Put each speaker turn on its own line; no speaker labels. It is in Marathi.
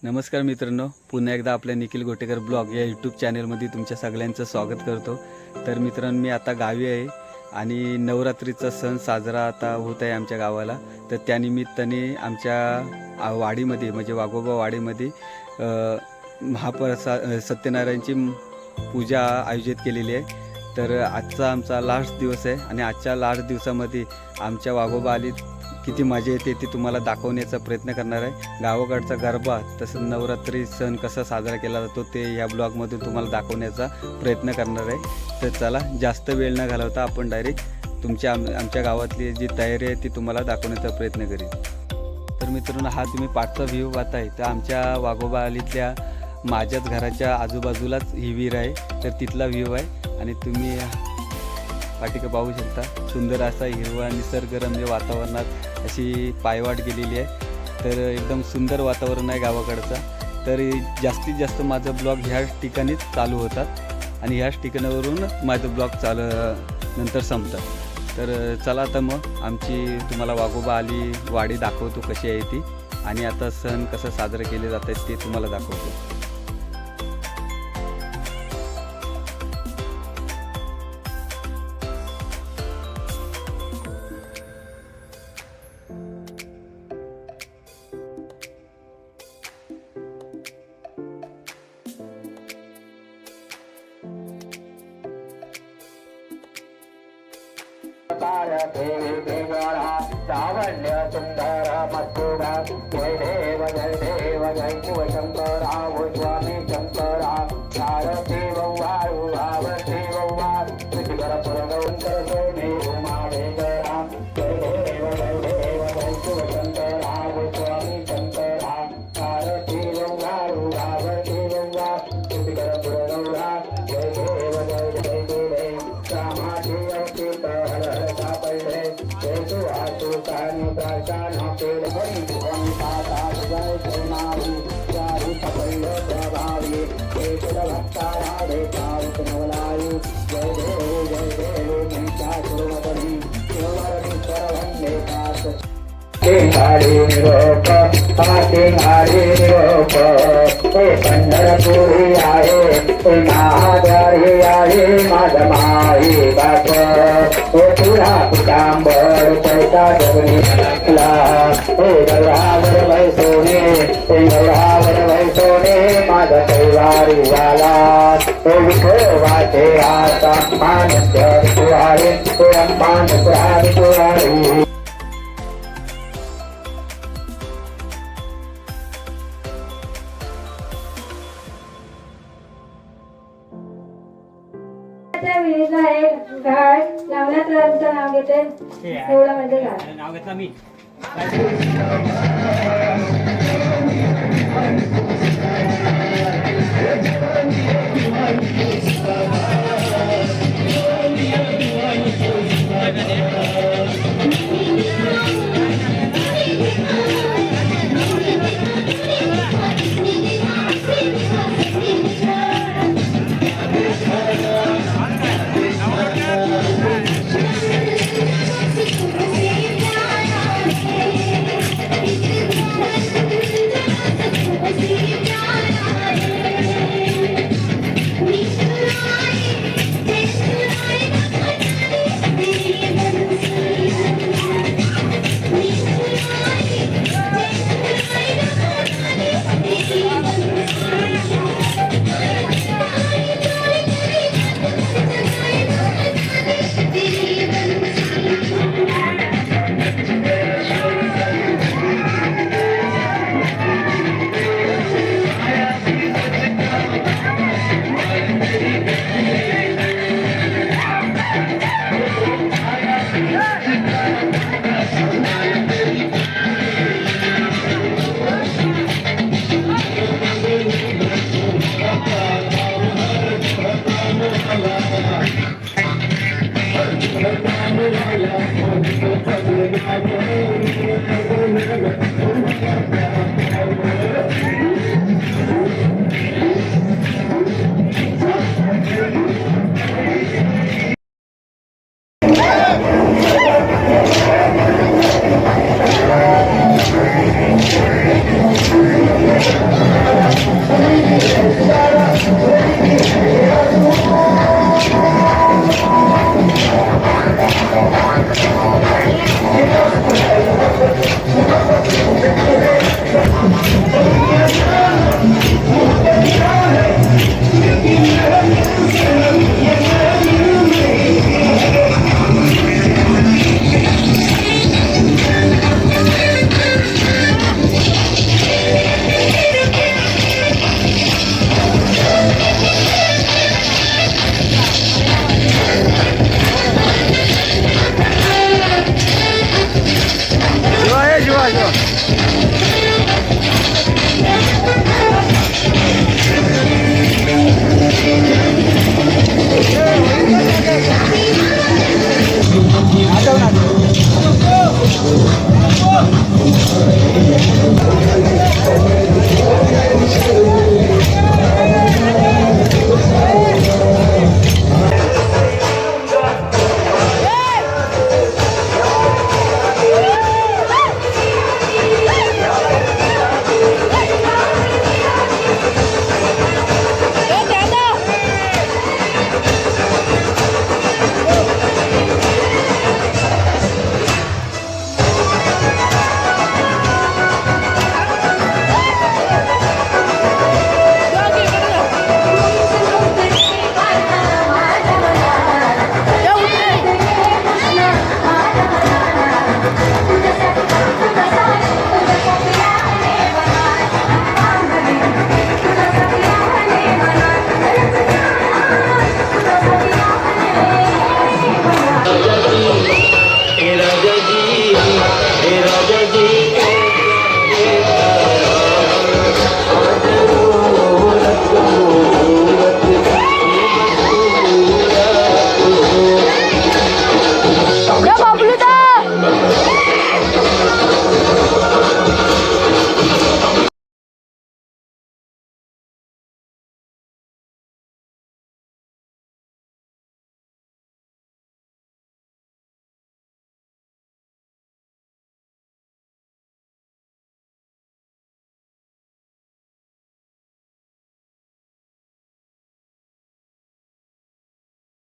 नमस्कार मित्रांनो, पुन्हा एकदा आपल्या निखिल गोटेकर ब्लॉग या यूट्यूब चॅनलमध्ये तुमच्या सगळ्यांचं स्वागत करतो। तर मित्रांनो, मी आता गावी आहे आणि नवरात्रीचा सण साजरा आता होत आहे आमच्या गावाला। तर त्यानिमित्ताने आमच्या वाडीमध्ये म्हणजे वाघोबा वाडीमध्ये सत्यनारायणची पूजा आयोजित केलेली आहे। तर आजचा आमचा लास्ट दिवस आहे आणि आजच्या लास्ट दिवसामध्ये आमच्या वाघोबा आली किती मजा येते ते तुम्हाला दाखवण्याचा प्रयत्न करणार आहे। गावाकडचा गरबा तसंच नवरात्री सण कसा साजरा केला जातो ते या ब्लॉगमधून तुम्हाला दाखवण्याचा प्रयत्न करणार आहे। तर चला, जास्त वेळ न घालवता आपण डायरेक्ट आमच्या गावातली जी तयारी आहे ती तुम्हाला दाखवण्याचा प्रयत्न करीन। तर मित्रांनो, हा तुम्ही पाठचा व्ह्यू पाहताय तर आमच्या वाघोबा आलीतल्या माझ्याच घराच्या आजूबाजूलाच ही विहीर आहे। तर तिथला व्ह्यू आहे आणि तुम्ही पाठीका पाहू शकता। सुंदर असा हिरवा निसर्गरम्य वातावरणात अशी पायवाट गेलेली आहे। तर एकदम सुंदर वातावरण आहे गावाकडचा। तर जास्तीत जास्त माझं ब्लॉग ह्याच ठिकाणीच चालू होतात आणि ह्याच ठिकाणावरून माझं ब्लॉग नंतर संपतात। तर चला आता मग आमची तुम्हाला वाघोबा आली वाडी दाखवतो कशी आहे ती, आणि आता सण कसं साजरे केले जात आहेत ते तुम्हाला दाखवतो।
सावण्य सुंदर मथुरा जय देव जय शिवशंकरा वो स्वामी शंकरा भारती वौवाळू आवती वौवाळ तुझीवर पुरगवंतर सोने उमाडेकरा जय देव जय शिवशंकरा वो स्वामी शंकरा भारती वौवाळू आवती वौवाळ तुझीवर पुरगवरा जय देव जय समाधी अति हर सापडले जय आसु कानी प्रार्थना केले हरी भगवंता जय सोनारी चारु सफल प्रभावी केशव भक्तारा देखाव नवलाई जय देव नित्या सुरवदनी शिववरणी सर्वन्ने पास केंगारी निरोप केंगारी निरोप हे पंढरपुरी आहे हे महाद्वारी आहे माझ माई बाप हे तुला पितांबर पैसा जगनी लागला हे गौरावर वैसोने हे गौरावर वैसोने माझा कैवारी वाला हे विठोबाचे आता मानस्य तुहारे हे अंबान तुहारी
त्या विहिरीला एक झाड नवनाथरावांचं नाव घेते एवढं म्हणजे झाड
नाव घेतलं मी